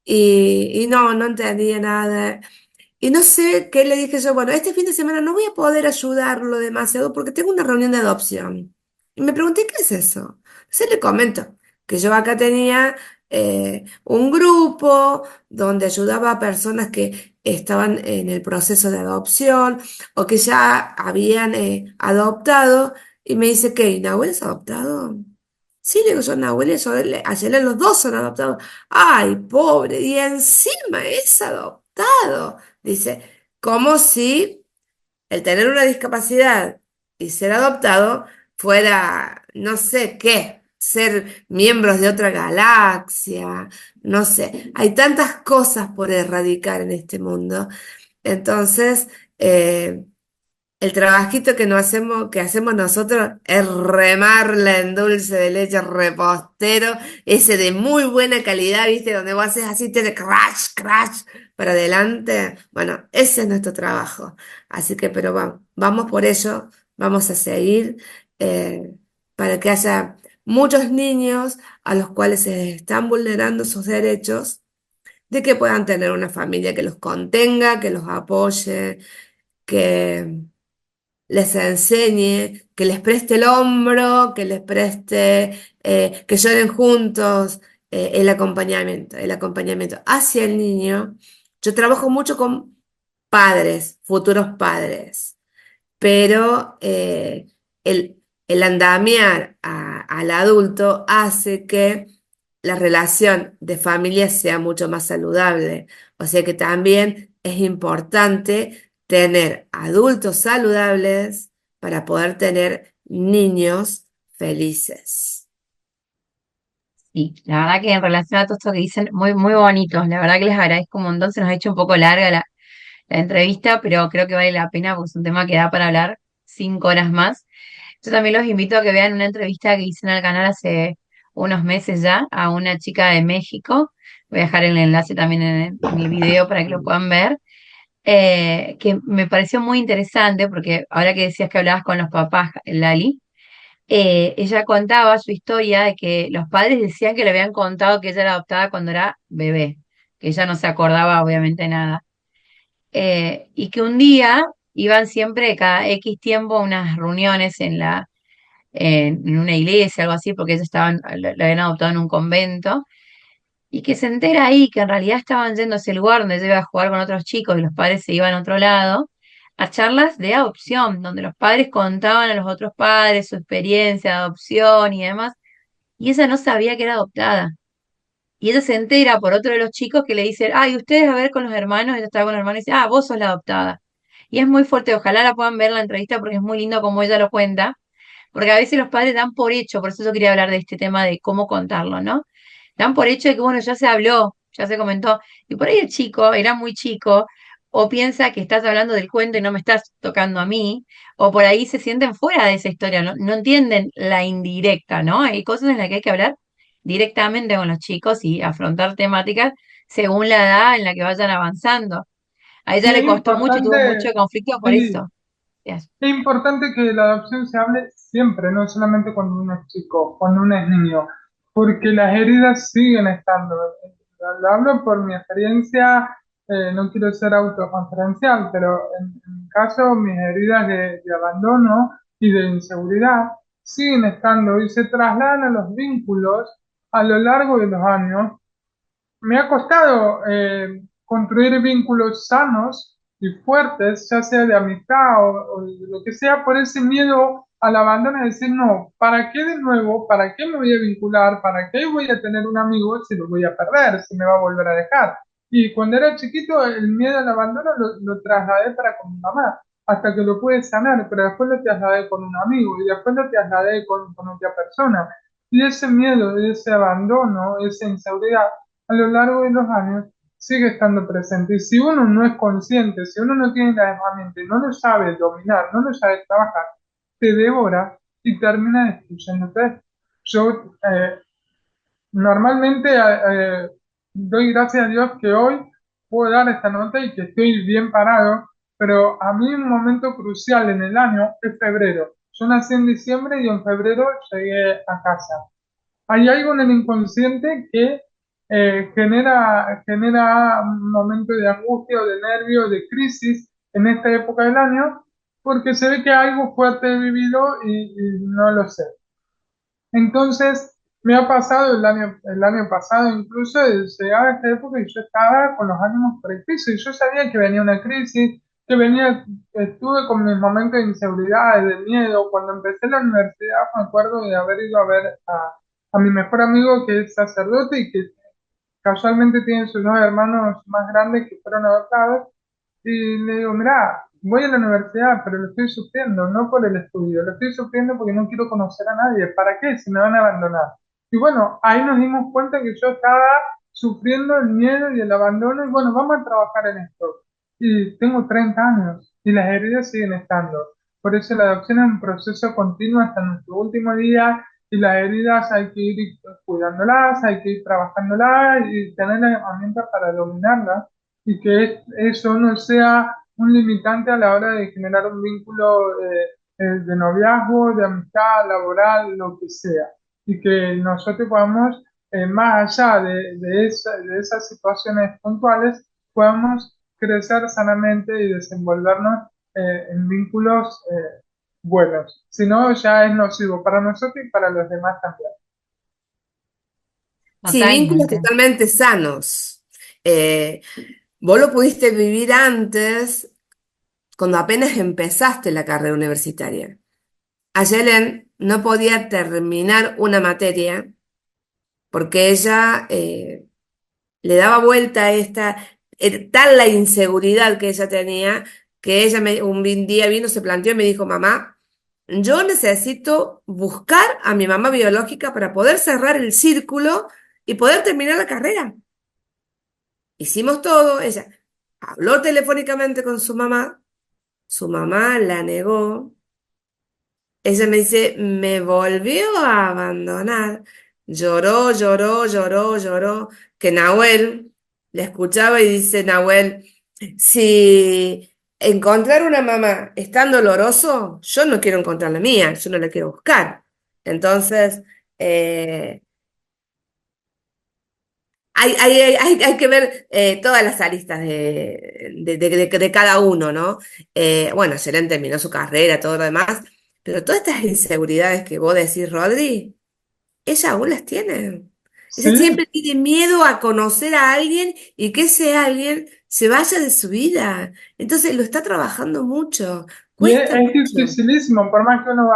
[SPEAKER 2] y no entendía nada. Y no sé qué le dije yo, bueno, este fin de semana no voy a poder ayudarlo demasiado porque tengo una reunión de adopción. Y me pregunté, ¿qué es eso? Entonces le comento que yo acá tenía un grupo donde ayudaba a personas que estaban en el proceso de adopción o que ya habían adoptado. Y me dice, ¿qué? ¿Nahuel es adoptado? Sí, le digo yo, Nahuel y Ayelen, los dos son adoptados. Ay, pobre, y encima es adoptado. Dice, como si el tener una discapacidad y ser adoptado fuera, no sé qué, ser miembros de otra galaxia, no sé. Hay tantas cosas por erradicar en este mundo. Entonces, el trabajito que hacemos nosotros es remarla en dulce de leche repostero, ese de muy buena calidad, ¿viste? Donde vos haces así, tiene crash, crash para adelante. Bueno, ese es nuestro trabajo. Así que, pero vamos por ello, vamos a seguir eh, para que haya muchos niños a los cuales se están vulnerando sus derechos, de que puedan tener una familia que los contenga, que los apoye, que les enseñe, que les preste el hombro, que les preste, que lloren juntos, el acompañamiento hacia el niño. Yo trabajo mucho con padres, futuros padres, pero el andamiar al adulto hace que la relación de familia sea mucho más saludable. O sea que también es importante tener adultos saludables para poder tener niños felices.
[SPEAKER 1] Sí, la verdad que en relación a todo esto que dicen, muy, muy bonitos. La verdad que les agradezco un montón. Se nos ha hecho un poco larga la entrevista, pero creo que vale la pena porque es un tema que da para hablar 5 horas más. Yo también los invito a que vean una entrevista que hice en el canal hace unos meses ya a una chica de México. Voy a dejar el enlace también en mi video para que lo puedan ver. Que me pareció muy interesante porque ahora que decías que hablabas con los papás, Lali, ella contaba su historia de que los padres decían que le habían contado que ella era adoptada cuando era bebé, que ella no se acordaba obviamente nada. Y que un día iban siempre cada X tiempo a unas reuniones en una iglesia, algo así, porque ellos la habían adoptado en un convento, y que se entera ahí que en realidad estaban yendo a ese lugar donde ella iba a jugar con otros chicos y los padres se iban a otro lado, a charlas de adopción, donde los padres contaban a los otros padres su experiencia de adopción y demás, y ella no sabía que era adoptada. Y ella se entera por otro de los chicos que le dice, ay, ustedes a ver con los hermanos, ella estaba con los hermanos y dice, ah, vos sos la adoptada. Y es muy fuerte, ojalá la puedan ver en la entrevista porque es muy lindo como ella lo cuenta, porque a veces los padres dan por hecho, por eso yo quería hablar de este tema de cómo contarlo, ¿no? Dan por hecho de que, bueno, ya se habló, ya se comentó, y por ahí el chico era muy chico, o piensa que estás hablando del cuento y no me estás tocando a mí, o por ahí se sienten fuera de esa historia, no entienden la indirecta, ¿no? Hay cosas en las que hay que hablar directamente con los chicos y afrontar temáticas según la edad en la que vayan avanzando. A ella
[SPEAKER 3] Y
[SPEAKER 1] le
[SPEAKER 3] es
[SPEAKER 1] costó mucho y tuvo mucho
[SPEAKER 3] importante,
[SPEAKER 1] conflicto por
[SPEAKER 3] sí,
[SPEAKER 1] eso. Yes.
[SPEAKER 3] es importante que la adopción se hable siempre, no solamente cuando uno es chico, cuando uno es niño, porque las heridas siguen estando. Lo hablo por mi experiencia, no quiero ser autoconferencial, pero en mi caso mis heridas de abandono y de inseguridad siguen estando y se trasladan a los vínculos a lo largo de los años. Me ha costado construir vínculos sanos y fuertes, ya sea de amistad o de lo que sea, por ese miedo al abandono, de decir, no, ¿para qué de nuevo? ¿Para qué me voy a vincular? ¿Para qué voy a tener un amigo si lo voy a perder, si me va a volver a dejar? Y cuando era chiquito, el miedo al abandono lo trasladé para con mi mamá, hasta que lo pude sanar, pero después lo trasladé con un amigo y después lo trasladé con otra persona. Y ese miedo, ese abandono, esa inseguridad, a lo largo de los años sigue estando presente. Y si uno no es consciente, si uno no tiene la herramienta y no lo sabe dominar, no lo sabe trabajar, te devora y termina destruyéndote. Yo normalmente doy gracias a Dios que hoy puedo dar esta nota y que estoy bien parado, pero a mí un momento crucial en el año es febrero. Yo nací en diciembre y en febrero llegué a casa. Hay algo en el inconsciente que genera un momento de angustia o de nervio, de crisis en esta época del año, porque se ve que algo fuerte he vivido y no lo sé. Entonces, me ha pasado el año pasado incluso, llegaba esta época y yo estaba con los ánimos por el piso y yo sabía que venía una crisis, estuve con mis momentos de inseguridad, de miedo. Cuando empecé la universidad me acuerdo de haber ido a ver a mi mejor amigo que es sacerdote y que casualmente tiene sus dos hermanos más grandes que fueron adoptados. Y le digo, mira, voy a la universidad, pero lo estoy sufriendo, no por el estudio, lo estoy sufriendo porque no quiero conocer a nadie. ¿Para qué? Si me van a abandonar. Y bueno, ahí nos dimos cuenta que yo estaba sufriendo el miedo y el abandono, y bueno, vamos a trabajar en esto. Y tengo 30 años y las heridas siguen estando. Por eso la adopción es un proceso continuo hasta nuestro último día, y las heridas hay que ir cuidándolas, hay que ir trabajándolas y tener las herramientas para dominarlas, y que eso no sea un limitante a la hora de generar un vínculo de noviazgo, de amistad, laboral, lo que sea. Y que nosotros podamos, más allá de esas situaciones puntuales, podamos crecer sanamente y desenvolvernos en vínculos buenos. Si no, ya es nocivo para nosotros y para los demás también.
[SPEAKER 2] Sí, vínculos
[SPEAKER 1] Totalmente.
[SPEAKER 2] totalmente sanos. Eh, Vos lo pudiste vivir antes, cuando apenas empezaste la carrera universitaria. Ayelen no podía terminar una materia porque ella le daba vuelta a tal la inseguridad que ella tenía, que un día vino, se planteó y me dijo, mamá, yo necesito buscar a mi mamá biológica para poder cerrar el círculo y poder terminar la carrera. Hicimos todo, ella habló telefónicamente con su mamá la negó. Ella me dice, me volvió a abandonar. Lloró, lloró, lloró, lloró. Que Nahuel le escuchaba y dice, Nahuel, si encontrar una mamá es tan doloroso, yo no quiero encontrar la mía, yo no la quiero buscar. Entonces, eh, hay que ver todas las aristas de cada uno, ¿no? Bueno, Yelén terminó su carrera, todo lo demás, pero todas estas inseguridades que vos decís, Rodri, ella aún las tiene. Ella
[SPEAKER 3] Sí,
[SPEAKER 2] siempre tiene miedo a conocer a alguien y que ese alguien se vaya de su vida. Entonces lo está trabajando mucho,
[SPEAKER 3] y
[SPEAKER 2] cuesta
[SPEAKER 3] es
[SPEAKER 2] mucho.
[SPEAKER 3] dificilísimo, por más que uno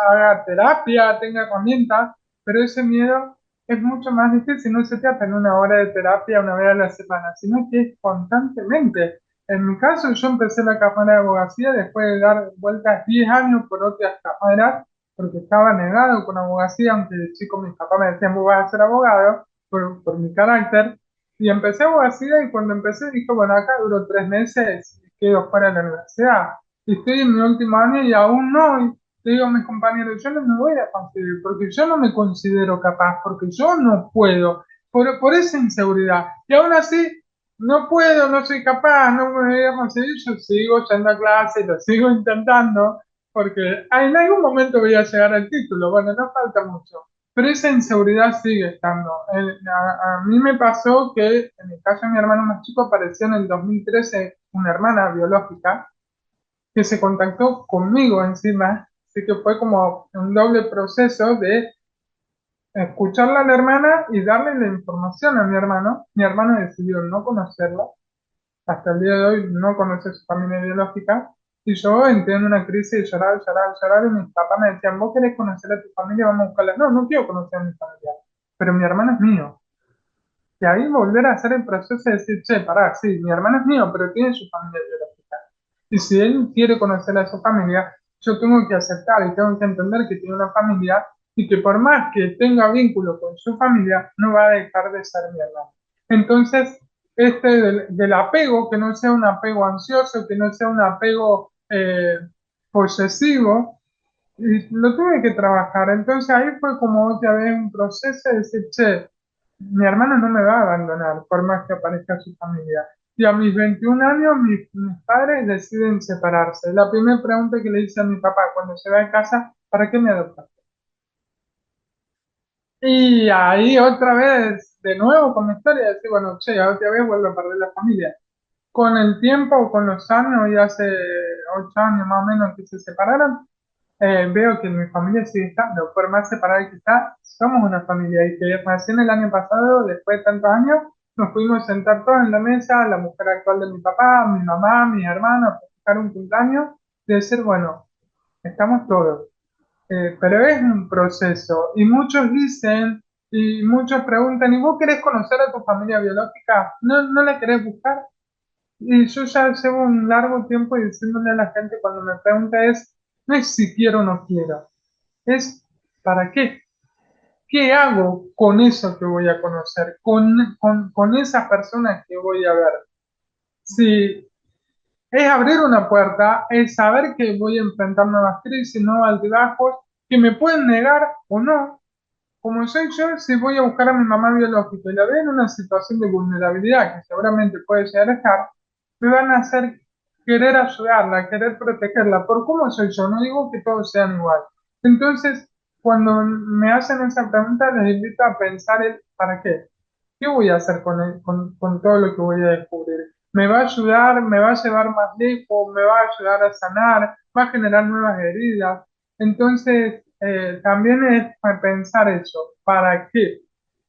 [SPEAKER 3] haga terapia, tenga herramientas, pero ese miedo es mucho más difícil. No se trata en una hora de terapia una vez a la semana, sino que es constantemente. En mi caso, yo empecé la carrera de abogacía después de dar vueltas 10 años por otras carreras, porque estaba negado con abogacía, aunque de chico mis papás me decían, vos vas a ser abogado, por mi carácter. Y empecé abogacía y cuando empecé dije, bueno, acá duró 3 meses y quedo fuera de la universidad. Y estoy en mi último año y aún no. Y le digo a mis compañeros, yo no me voy a conseguir porque yo no me considero capaz, porque yo no puedo, por esa inseguridad. Y aún así, no puedo, no soy capaz, no me voy a conseguir, yo sigo yendo a clase, lo sigo intentando, porque en algún momento voy a llegar al título. Bueno, no falta mucho. Pero esa inseguridad sigue estando. A mí me pasó que en el caso de mi hermano más chico apareció en el 2013 una hermana biológica que se contactó conmigo encima, así que fue como un doble proceso de escucharla a la hermana y darle la información a mi hermano. Mi hermano decidió no conocerla, hasta el día de hoy no conoce su familia biológica, y yo entré en una crisis de llorar, llorar, llorar, y mis papás me decían, ¿vos querés conocer a tu familia? Vamos a buscarla. No, no quiero conocer a mi familia, pero mi hermano es mío. Y ahí volver a hacer el proceso de decir, che, pará, sí, mi hermano es mío, pero tiene su familia biológica. Y si él quiere conocer a su familia, yo tengo que aceptar y tengo que entender que tiene una familia y que por más que tenga vínculo con su familia, no va a dejar de ser mi hermano. Entonces, del apego, que no sea un apego ansioso, que no sea un apego posesivo, y lo tuve que trabajar. Entonces ahí fue como otra vez un proceso de decir, che, mi hermano no me va a abandonar por más que aparezca su familia. Y a mis 21 años mis padres deciden separarse. La primera pregunta que le hice a mi papá cuando se va de casa, ¿para qué me adoptaste? Y ahí otra vez, de nuevo con mi historia, decir, bueno, che, otra vez vuelvo a perder la familia. Con el tiempo, con los años, y hace 8 años más o menos que se separaron, veo que mi familia sigue estando, por más separada que está, somos una familia y que recién el año pasado, después de tantos años, nos pudimos sentar todos en la mesa, la mujer actual de mi papá, mi mamá, mis hermanos, a festejar un cumpleaños, y decir, bueno, estamos todos. Pero es un proceso y muchos dicen y muchos preguntan, ¿y vos querés conocer a tu familia biológica? ¿No, no la querés buscar? Y yo ya llevo un largo tiempo diciéndole a la gente cuando me pregunta no es si quiero o no quiero, es ¿para qué? ¿Qué hago con eso que voy a conocer? Con esas personas que voy a ver. Si es abrir una puerta, es saber que voy a enfrentar nuevas crisis, nuevos altibajos, que me pueden negar o no. Como soy yo, si voy a buscar a mi mamá biológica y la veo en una situación de vulnerabilidad que seguramente puede llegar a estar, me van a hacer querer ayudarla, querer protegerla. Por cómo soy yo, no digo que todos sean igual. Entonces, cuando me hacen esa pregunta, les invito a pensar el ¿para qué? ¿Qué voy a hacer con todo lo que voy a descubrir? ¿Me va a ayudar? ¿Me va a llevar más lejos? ¿Me va a ayudar a sanar? ¿Va a generar nuevas heridas? Entonces, también es para pensar eso. ¿Para qué?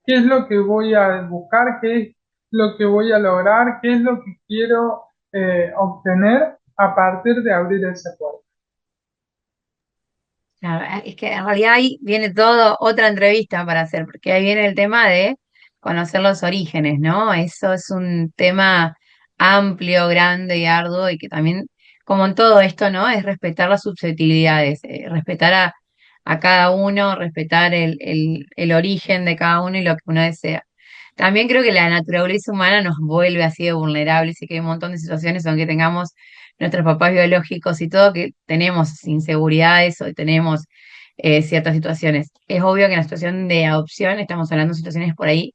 [SPEAKER 3] ¿Qué es lo que voy a buscar? ¿Qué es lo que voy a lograr? ¿Qué es lo que quiero obtener a partir de abrir ese puerto?
[SPEAKER 1] Claro, es que en realidad ahí viene todo otra entrevista para hacer, porque ahí viene el tema de conocer los orígenes, ¿no? Eso es un tema amplio, grande y arduo y que también, como en todo esto, ¿no? Es respetar las susceptibilidades, respetar a cada uno, respetar el origen de cada uno y lo que uno desea. También creo que la naturaleza humana nos vuelve así de vulnerables y que hay un montón de situaciones, aunque tengamos nuestros papás biológicos y todo, que tenemos inseguridades o tenemos ciertas situaciones. Es obvio que en la situación de adopción estamos hablando de situaciones por ahí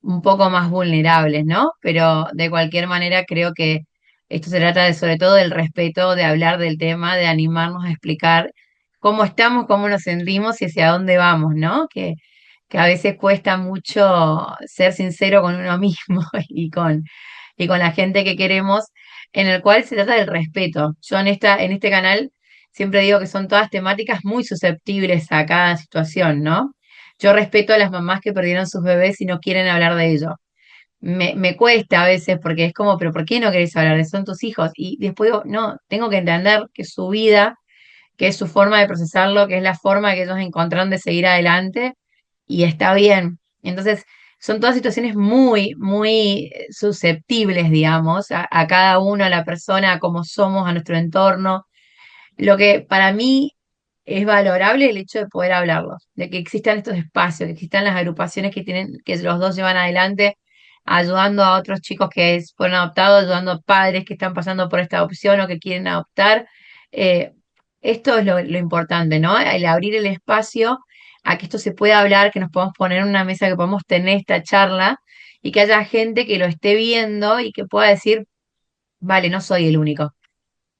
[SPEAKER 1] un poco más vulnerables, ¿no? Pero de cualquier manera creo que esto se trata de sobre todo del respeto, de hablar del tema, de animarnos a explicar cómo estamos, cómo nos sentimos y hacia dónde vamos, ¿no? Que a veces cuesta mucho ser sincero con uno mismo y con la gente que queremos, en el cual se trata del respeto. Yo en este canal siempre digo que son todas temáticas muy susceptibles a cada situación, ¿no? Yo respeto a las mamás que perdieron sus bebés y no quieren hablar de ello. Me cuesta a veces porque es como, pero ¿por qué no querés hablar de eso? Son tus hijos. Y después digo, no, tengo que entender que su vida, que es su forma de procesarlo, que es la forma que ellos encontraron de seguir adelante y está bien. Entonces, son todas situaciones muy, muy susceptibles, digamos, a cada uno, a la persona, a cómo somos, a nuestro entorno. Lo que para mí es valorable el hecho de poder hablarlos, de que existan estos espacios, que existan las agrupaciones que tienen, que los dos llevan adelante, ayudando a otros chicos fueron adoptados, ayudando a padres que están pasando por esta adopción o que quieren adoptar. Eh, Esto es lo importante, ¿no? El abrir el espacio a que esto se pueda hablar, que nos podamos poner en una mesa, que podamos tener esta charla y que haya gente que lo esté viendo y que pueda decir, vale, no soy el único.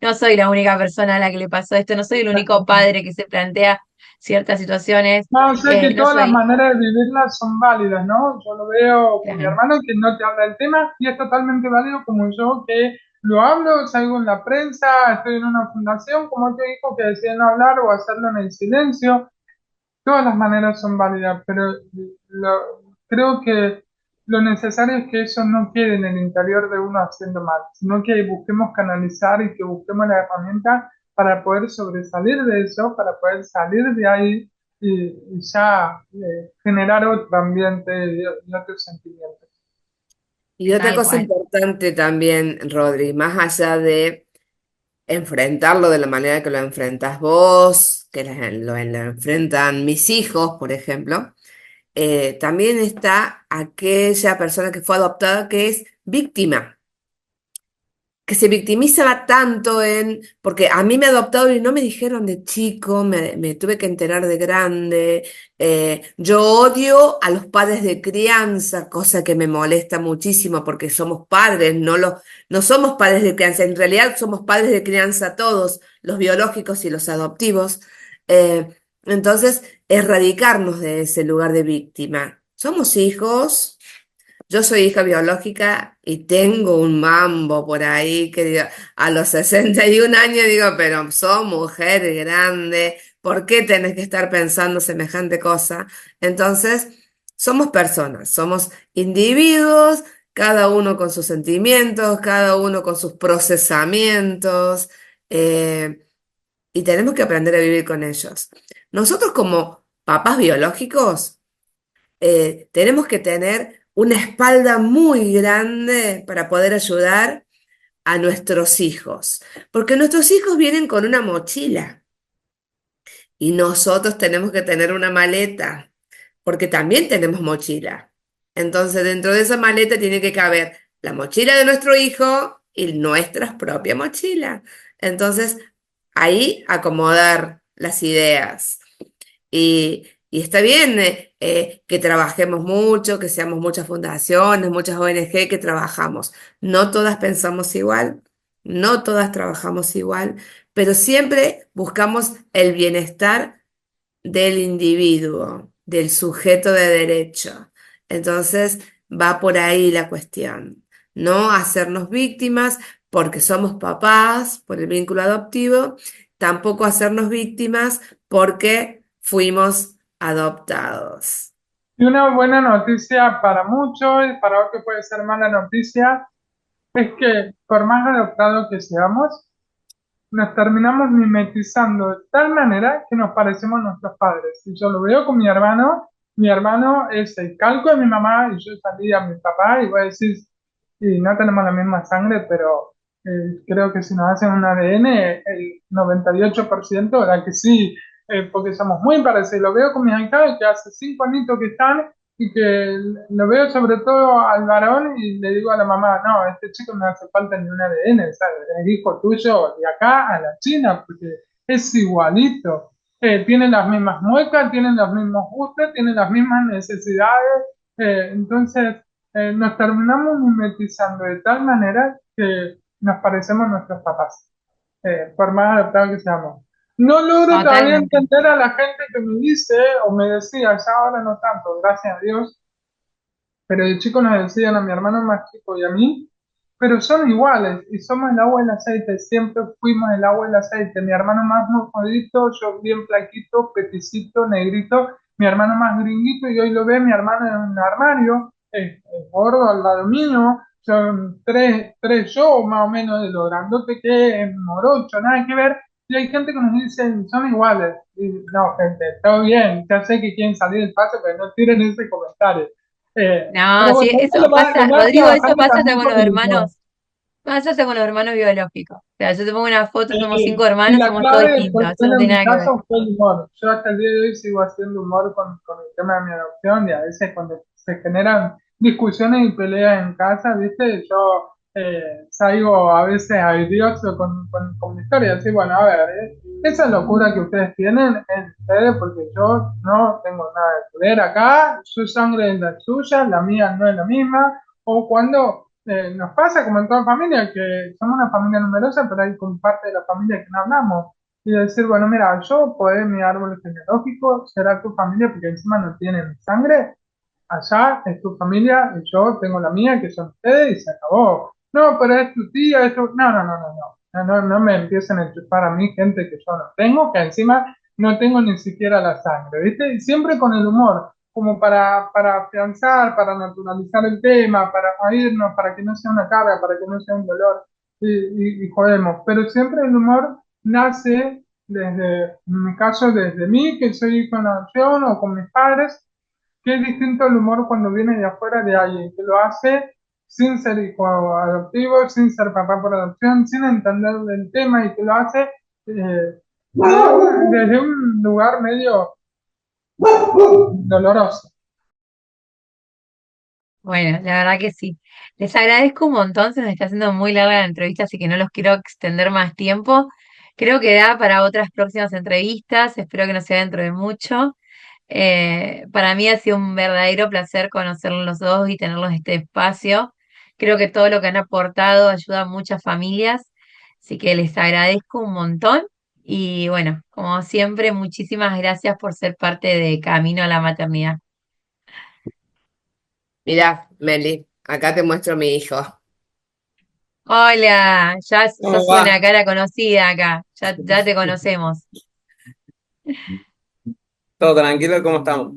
[SPEAKER 1] No soy la única persona a la que le pasó esto, no soy el único padre que se plantea ciertas situaciones,
[SPEAKER 3] No, sé que
[SPEAKER 1] no
[SPEAKER 3] todas las
[SPEAKER 1] soy,
[SPEAKER 3] maneras de vivirlas son válidas, ¿no? Yo lo veo con mi
[SPEAKER 1] claro,
[SPEAKER 3] hermano que no te habla del tema y es totalmente válido como yo que lo hablo, salgo en la prensa, estoy en una fundación, como te dijo que decide no hablar o hacerlo en el silencio. Todas las maneras son válidas, pero creo que lo necesario es que eso no quede en el interior de uno haciendo mal, sino que busquemos canalizar y que busquemos la herramienta para poder sobresalir de eso, para poder salir de ahí y ya generar otro ambiente y otro sentimiento.
[SPEAKER 2] Y otra
[SPEAKER 1] tal
[SPEAKER 2] cosa
[SPEAKER 1] cual.
[SPEAKER 2] importante también, Rodri, más allá de enfrentarlo de la manera que lo enfrentas vos, que lo enfrentan mis hijos, por ejemplo, también está aquella persona que fue adoptada que es víctima, que se victimiza tanto porque a mí me adoptaron y no me dijeron de chico, me tuve que enterar de grande. Yo odio a los padres de crianza, cosa que me molesta muchísimo porque somos padres, no somos padres de crianza, en realidad somos padres de crianza todos, los biológicos y los adoptivos. Entonces, erradicarnos de ese lugar de víctima. Somos hijos. Yo soy hija biológica y tengo un mambo por ahí que digo, a los 61 años digo, pero sos mujer grande, ¿por qué tenés que estar pensando semejante cosa? Entonces, somos personas, somos individuos, cada uno con sus sentimientos, cada uno con sus procesamientos, eh, y tenemos que aprender a vivir con ellos. Nosotros como papás biológicos, tenemos que tener una espalda muy grande para poder ayudar a nuestros hijos, porque nuestros hijos vienen con una mochila y nosotros tenemos que tener una maleta, porque también tenemos mochila. Entonces, dentro de esa maleta tiene que caber la mochila de nuestro hijo y nuestra propia mochila. Entonces, ahí acomodar las ideas. Y está bien que trabajemos mucho, que seamos muchas fundaciones, muchas ONG que trabajamos. No todas pensamos igual, no todas trabajamos igual, pero siempre buscamos el bienestar del individuo, del sujeto de derecho. Entonces va por ahí la cuestión. No hacernos víctimas porque somos papás, por el vínculo adoptivo, tampoco hacernos víctimas porque fuimos adoptados.
[SPEAKER 3] Y una buena noticia para muchos y para otros puede ser mala noticia, es que por más adoptados que seamos, nos terminamos mimetizando de tal manera que nos parecemos a nuestros padres. Y yo lo veo con mi hermano es el calco de mi mamá y yo salí a mi papá y voy a decir, y no tenemos la misma sangre, pero creo que si nos hacen un ADN, el 98% era que sí, porque somos muy parecidos. Lo veo con mis hijas que hace 5 añitos que están y que lo veo sobre todo al varón y le digo a la mamá, no, este chico no hace falta ni un ADN, ¿sabes? Es hijo tuyo de acá a la China, porque es igualito. Tienen las mismas muecas, tienen los mismos gustos, tienen las mismas necesidades. Entonces, nos terminamos mimetizando de tal manera que nos parecemos a nuestros papás, por más adaptados que seamos. No logro todavía
[SPEAKER 1] Totalmente.
[SPEAKER 3] entender a la gente que me dice o me decía, ya ahora no tanto, gracias a Dios, pero de chico nos decían a mi hermano más chico y a mí, pero son iguales y somos el agua y el aceite, siempre fuimos el agua y el aceite. Mi hermano más mojadito, yo bien flaquito, peticito, negrito, mi hermano más gringuito y hoy lo ve mi hermano en un armario, es gordo al lado mío, son tres yo más o menos de lo grandote que es, morocho, nada que ver. Y hay gente que nos dice, son iguales. Y, no, gente, todo bien, ya sé que quieren salir del paso, pero no tiren ese comentario.
[SPEAKER 1] No,
[SPEAKER 3] Pero
[SPEAKER 1] sí,
[SPEAKER 3] bueno,
[SPEAKER 1] eso
[SPEAKER 3] esto lo
[SPEAKER 1] pasa,
[SPEAKER 3] va
[SPEAKER 1] Rodrigo, eso
[SPEAKER 3] trabajando
[SPEAKER 1] pasa hasta
[SPEAKER 3] también
[SPEAKER 1] con
[SPEAKER 3] con
[SPEAKER 1] los
[SPEAKER 3] el humor.
[SPEAKER 1] hermanos, pasa hasta con los hermanos biológicos. O sea, yo te pongo una foto, somos
[SPEAKER 3] Sí,
[SPEAKER 1] 5
[SPEAKER 3] y
[SPEAKER 1] hermanos,
[SPEAKER 3] la
[SPEAKER 1] somos todos
[SPEAKER 3] clave, por
[SPEAKER 1] distintos, eso no
[SPEAKER 3] ejemplo, en
[SPEAKER 1] tiene
[SPEAKER 3] mi
[SPEAKER 1] nada que ver.
[SPEAKER 3] caso fue el humor. Yo hasta el día de hoy sigo haciendo humor con el tema de mi adopción y a veces cuando se generan discusiones y peleas en casa, ¿viste? Yo salgo a veces airioso con mi historia. Así, bueno, a ver, esa locura que ustedes tienen es de ustedes porque yo no tengo nada de poder acá, su sangre es la suya, la mía no es la misma. O cuando nos pasa, como en toda familia, que somos una familia numerosa, pero hay con parte de la familia que no hablamos. Y decir, bueno, mira, yo poder mi árbol genealógico, será tu familia, porque encima no tienen sangre, allá es tu familia y yo tengo la mía, que son ustedes, y se acabó. No, pero es tu tía, es tu... No, no, no, no, no. No, no, no me empiecen a enchufar a mí gente que yo no tengo, que encima no tengo ni siquiera la sangre, ¿viste? Y siempre con el humor, como para afianzar, para naturalizar el tema, para reírnos, para que no sea una carga, para que no sea un dolor, y jodemos. Pero siempre el humor nace desde, en mi caso, desde mí, que soy hijo de adopción, o con mis padres, que es distinto el humor cuando viene de afuera de alguien que lo hace sin ser hijo adoptivo, sin ser papá por adopción, sin entender el tema y que lo hace desde un lugar medio doloroso.
[SPEAKER 1] Bueno, la verdad que sí. Les agradezco un montón, se nos está haciendo muy larga la entrevista, así que no los quiero extender más tiempo. Creo que da para otras próximas entrevistas, espero que no sea dentro de mucho. Para mí ha sido un verdadero placer conocerlos los dos y tenerlos en este espacio. Creo que todo lo que han aportado ayuda a muchas familias, así que les agradezco un montón. Y bueno, como siempre, muchísimas gracias por ser parte de Camino a la Maternidad.
[SPEAKER 2] Mirá, Meli, acá te muestro a mi hijo.
[SPEAKER 1] Hola, ya
[SPEAKER 2] ¿Cómo
[SPEAKER 1] sos una
[SPEAKER 2] va?
[SPEAKER 1] cara conocida acá, ya te conocemos.
[SPEAKER 2] ¿Todo tranquilo? ¿Cómo estamos?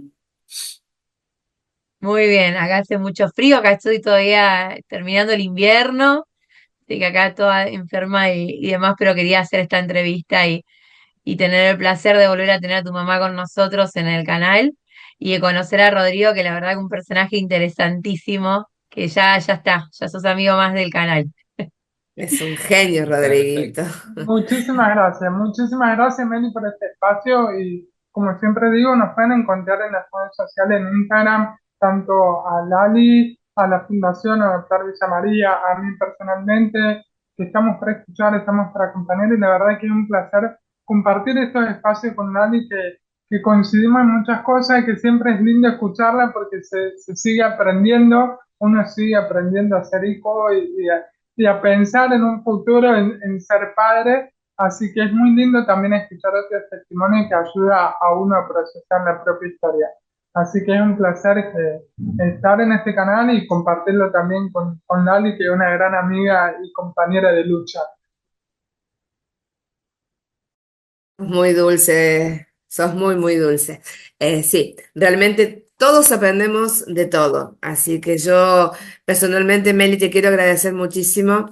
[SPEAKER 1] Muy bien, acá hace mucho frío, acá estoy todavía terminando el invierno, así que acá toda enferma y demás, pero quería hacer esta entrevista y tener el placer de volver a tener a tu mamá con nosotros en el canal y de conocer a Rodrigo, que la verdad que un personaje interesantísimo, que ya está, ya sos amigo más del canal.
[SPEAKER 2] Es un genio, Rodriguito.
[SPEAKER 3] Muchísimas gracias Meli por este espacio y como siempre digo, nos pueden encontrar en las redes sociales, en Instagram, tanto a Lali, a la Fundación Adoptar Villa María, a mí personalmente, que estamos para escuchar, estamos para acompañar y la verdad que es un placer compartir estos espacios con Lali que coincidimos en muchas cosas y que siempre es lindo escucharla porque se sigue aprendiendo, uno sigue aprendiendo a ser hijo y a pensar en un futuro, en ser padre. Así que es muy lindo también escuchar otros testimonios que ayuda a uno a procesar la propia historia. Así que es un placer estar en este canal y compartirlo también con Lali, que es una gran amiga y compañera de lucha.
[SPEAKER 2] Muy dulce, sos muy, muy dulce. Sí, realmente todos aprendemos de todo. Así que yo personalmente, Meli, te quiero agradecer muchísimo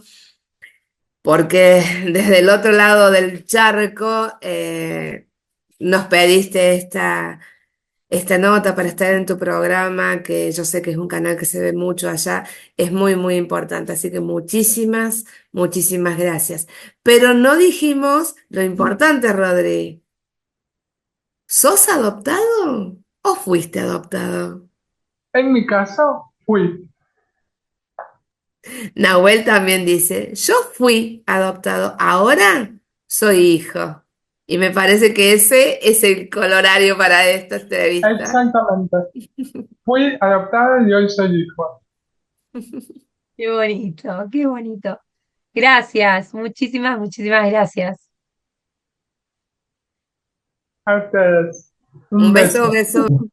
[SPEAKER 2] porque desde el otro lado del charco nos pediste esta nota para estar en tu programa, que yo sé que es un canal que se ve mucho allá, es muy, muy importante. Así que muchísimas, muchísimas gracias. Pero no dijimos lo importante, Rodri. ¿Sos adoptado o fuiste adoptado?
[SPEAKER 3] En mi caso, fui.
[SPEAKER 2] Nahuel también dice, yo fui adoptado, ahora soy hijo. Y me parece que ese es el colorario para esta entrevista.
[SPEAKER 3] Exactamente. Fui adoptado y hoy soy hijo.
[SPEAKER 1] Qué bonito, qué bonito. Gracias, muchísimas, muchísimas gracias.
[SPEAKER 3] A ustedes.
[SPEAKER 2] Un
[SPEAKER 3] Un
[SPEAKER 2] beso,
[SPEAKER 3] beso.
[SPEAKER 2] beso.